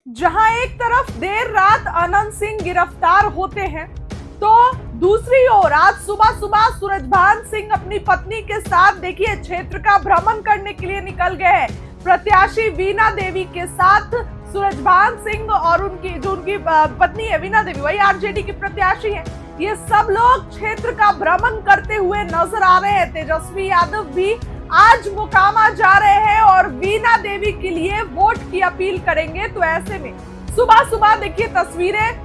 जहां एक तरफ देर रात अनंत सिंह गिरफ्तार होते हैं, तो दूसरी ओर आज सुबह सुबह सूरजभान सिंह अपनी पत्नी के साथ देखिए क्षेत्र का भ्रमण करने के लिए निकल गए हैं। प्रत्याशी वीणा देवी के साथ सूरजभान सिंह और उनकी पत्नी है वीणा देवी, वही आरजेडी की प्रत्याशी है। ये सब लोग क्षेत्र का भ्रमण करते हुए नजर आ रहे हैं। तेजस्वी यादव भी आज मोकामा जा रहे हैं और वीणा देवी के लिए वोट की अपील करेंगे। तो ऐसे में सुबह सुबह देखिए तस्वीरें,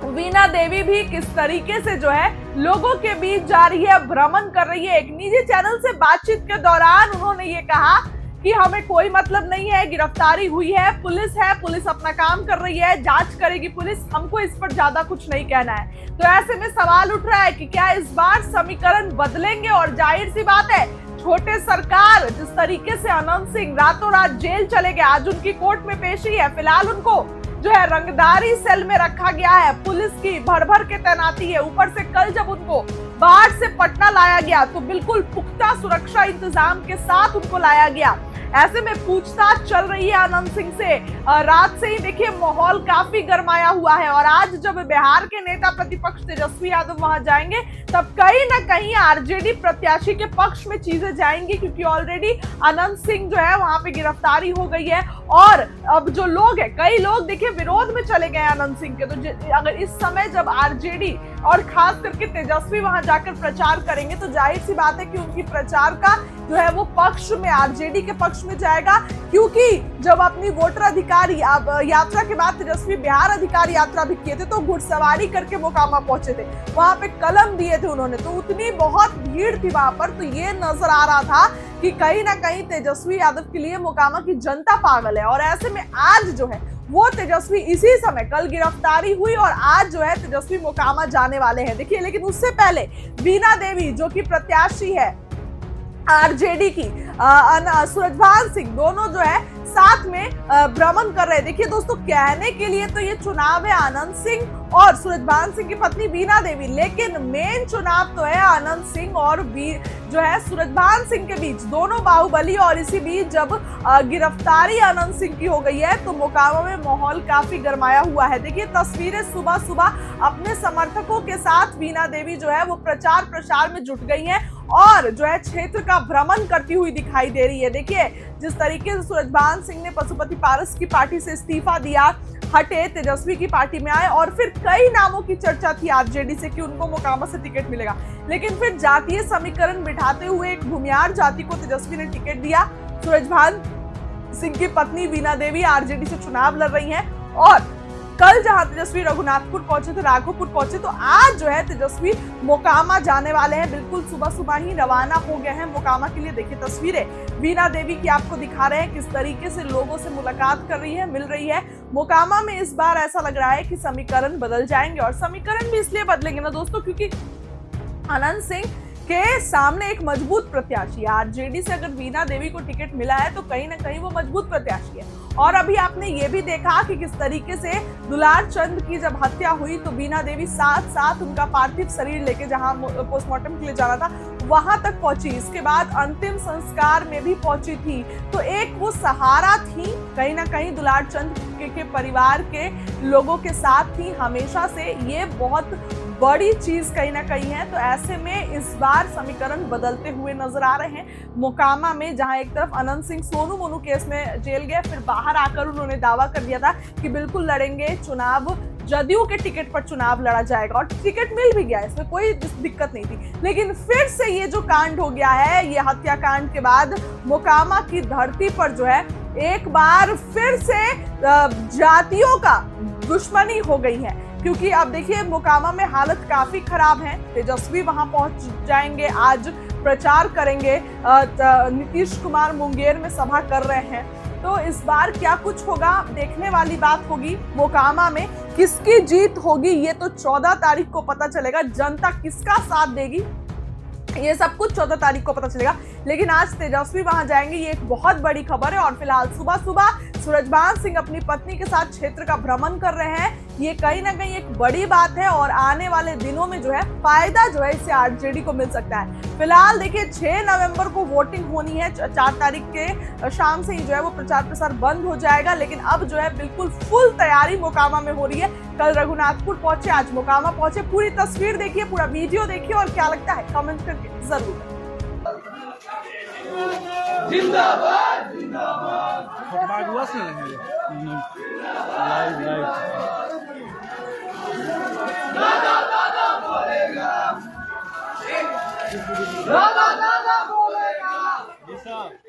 वीणा देवी भी किस तरीके से जो है लोगों के बीच जा रही है, भ्रमण कर रही है। एक निजी चैनल से बातचीत के दौरान उन्होंने ये कहा कि हमें कोई मतलब नहीं है, गिरफ्तारी हुई है, पुलिस अपना काम कर रही है, जांच करेगी पुलिस, हमको इस पर ज्यादा कुछ नहीं कहना है। तो ऐसे में सवाल उठ रहा है कि क्या इस बार समीकरण बदलेंगे? और जाहिर सी बात है, छोटे सरकार जिस तरीके से अनंत सिंह रातों रात जेल चले गए, आज उनकी कोर्ट में पेशी है, फिलहाल उनको जो है रंगदारी सेल में रखा गया है, पुलिस की भर भर के तैनाती है। ऊपर से कल जब उनको बाढ़ से पटना लाया गया तो बिल्कुल पुख्ता सुरक्षा इंतजाम के साथ उनको लाया गया। ऐसे में पूछताछ चल रही है अनंत सिंह से। रात से ही देखिए माहौल काफी गरमाया हुआ है और आज जब बिहार के नेता प्रतिपक्ष तेजस्वी यादव वहां जाएंगे तब कहीं ना कहीं आरजेडी प्रत्याशी के पक्ष में चीजें जाएंगी, क्योंकि ऑलरेडी अनंत सिंह जो है वहां पे गिरफ्तारी हो गई है। और अब जो लोग है, कई लोग देखिए विरोध में चले गए अनंत सिंह के। तो अगर इस समय जब आरजेडी और खास करके तेजस्वी वहां जाकर प्रचार करेंगे तो जाहिर सी बात है कि उनकी प्रचार का जो है वो पक्ष में, आरजेडी के पक्ष में जाएगा। क्योंकि जब अपनी वोटर अधिकार यात्रा के बाद तेजस्वी बिहार अधिकार यात्रा भी किए थे तो घुड़सवारी करके मोकामा पहुंचे थे, वहां पे कलम दिए थे उन्होंने, तो उतनी बहुत भीड़ थी वहां पर। तो ये नजर आ रहा था कि कहीं ना कहीं तेजस्वी यादव के लिए मोकामा की जनता पागल है। और ऐसे में आज जो है वो तेजस्वी इसी समय, कल गिरफ्तारी हुई और आज जो है तेजस्वी मोकामा जाने वाले हैं। देखिए, लेकिन उससे पहले वीणा देवी जो कि प्रत्याशी है आरजेडी की, सूरजभान सिंह, दोनों जो है साथ में भ्रमण कर रहे हैं। देखिए दोस्तों, कहने के लिए तो ये चुनाव है अनंत सिंह और सूरजभान सिंह की पत्नी वीणा देवी, लेकिन मेन चुनाव तो है अनंत सिंह और जो है सूरजभान सिंह के बीच, दोनों बाहुबली। और इसी बीच जब गिरफ्तारी अनंत सिंह की हो गई है तो मोकामा में माहौल काफी गरमाया हुआ है। देखिए तस्वीरें, सुबह सुबह अपने समर्थकों के साथ वीणा देवी जो है वो प्रचार प्रसार में जुट गई हैं और जो है क्षेत्र का भ्रमण करती हुई दिखाई दे रही है। देखिए जिस तरीके से सूरजभान सिंह ने पशुपति पारस की पार्टी से इस्तीफा दिया, हटे, तेजस्वी की पार्टी में आए और फिर कई नामों की चर्चा थी आरजेडी से कि उनको मोकामा से टिकट मिलेगा, लेकिन फिर जातीय समीकरण बिठाते हुए एक भूमियार जाति को तेजस्वी ने टिकट दिया। सूरजभान सिंह की पत्नी वीणा देवी आरजेडी से चुनाव लड़ रही हैं और कल जहां तेजस्वी रघुनाथपुर पहुंचे थे, राघोपुर पहुंचे, तो आज जो है तेजस्वी मोकामा जाने वाले हैं। बिल्कुल सुबह सुबह ही रवाना हो गए हैं मोकामा के लिए। देखिए तस्वीरें वीणा देवी की आपको दिखा रहे हैं, किस तरीके से लोगों से मुलाकात कर रही है, मिल रही है। मोकामा में इस बार ऐसा लग रहा है कि समीकरण बदल जाएंगे और समीकरण भी इसलिए बदलेंगे ना दोस्तों, क्योंकि अनंत सिंह के सामने एक मजबूत प्रत्याशी है। आरजेडी से अगर वीणा देवी को टिकट मिला है तो कहीं ना कहीं वो मजबूत प्रत्याशी है। और अभी आपने ये भी देखा कि किस तरीके से दुलार चंद की जब हत्या हुई तो वीणा देवी साथ साथ उनका पार्थिव शरीर लेके जहां पोस्टमार्टम के लिए जाना था वहां तक पहुंची, इसके बाद अंतिम संस्कार में भी पहुंची थी। तो एक वो सहारा थी, कहीं ना कहीं दुलार चंद के परिवार के लोगों के साथ थी हमेशा से। ये बहुत बड़ी चीज कहीं ना कहीं है। तो ऐसे में इस बार समीकरण बदलते हुए नजर आ रहे हैं मोकामा में, जहां एक तरफ अनंत सिंह सोनू मोनू केस में जेल गए, फिर बाहर आकर उन्होंने दावा कर दिया था कि बिल्कुल लड़ेंगे चुनाव, जदयू के टिकट पर चुनाव लड़ा जाएगा और टिकट मिल भी गया, इसमें कोई दिक्कत नहीं थी। लेकिन फिर से ये जो कांड हो गया है, ये हत्याकांड के बाद मोकामा की धरती पर जो है एक बार फिर से जातियों का दुश्मनी हो गई है। क्योंकि अब देखिए मोकामा में हालत काफी खराब है। तेजस्वी वहां पहुंच जाएंगे, आज प्रचार करेंगे, नीतीश कुमार मुंगेर में सभा कर रहे हैं। तो इस बार क्या कुछ होगा, देखने वाली बात होगी। मोकामा में किसकी जीत होगी ये तो 14 तारीख को पता चलेगा। जनता किसका साथ देगी ये सब कुछ 14 तारीख को पता चलेगा। लेकिन आज तेजस्वी वहां जाएंगे, ये एक बहुत बड़ी खबर है। और फिलहाल सुबह सुबह सूरजभान सिंह अपनी पत्नी के साथ क्षेत्र का भ्रमण कर रहे हैं। ये कहीं ना कहीं एक बड़ी बात है और आने वाले दिनों में जो है फायदा जो है इससे आरजेडी को मिल सकता है। फिलहाल देखिए 6 नवंबर को वोटिंग होनी है, 4 तारीख के शाम से ही जो है वो प्रचार प्रसार बंद हो जाएगा, लेकिन अब जो है बिल्कुल फुल तैयारी मोकामा में हो रही है। कल रघुनाथपुर पहुंचे, आज मोकामा पहुंचे। पूरी तस्वीर देखिए, पूरा वीडियो देखिए और क्या लगता है कमेंट करके जरूर। जिंदाबाद जिंदाबाद दादा बोलेगा, दादा बोलेगा, जिंदाबाद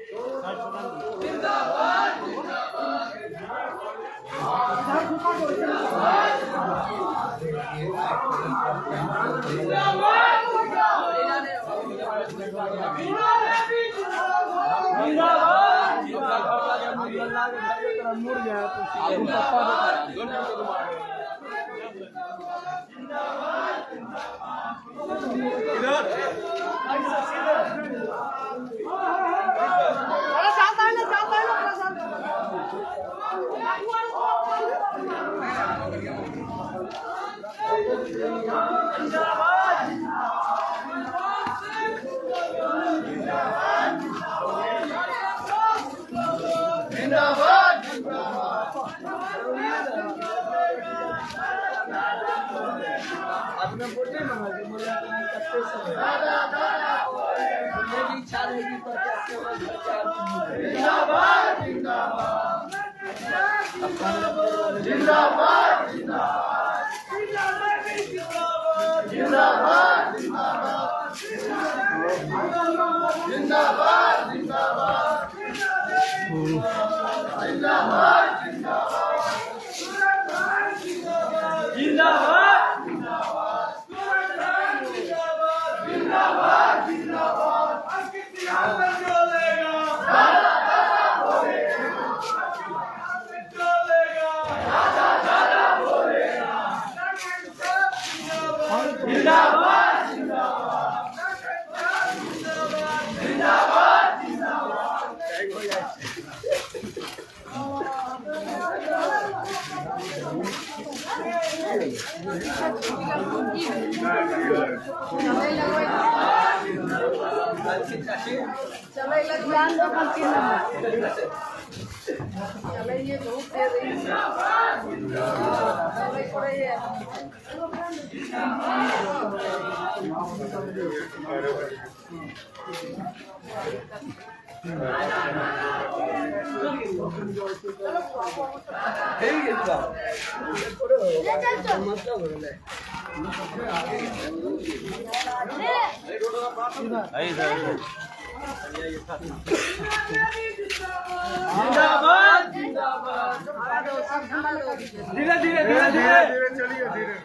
धीरे धीरे चलिए धीरे।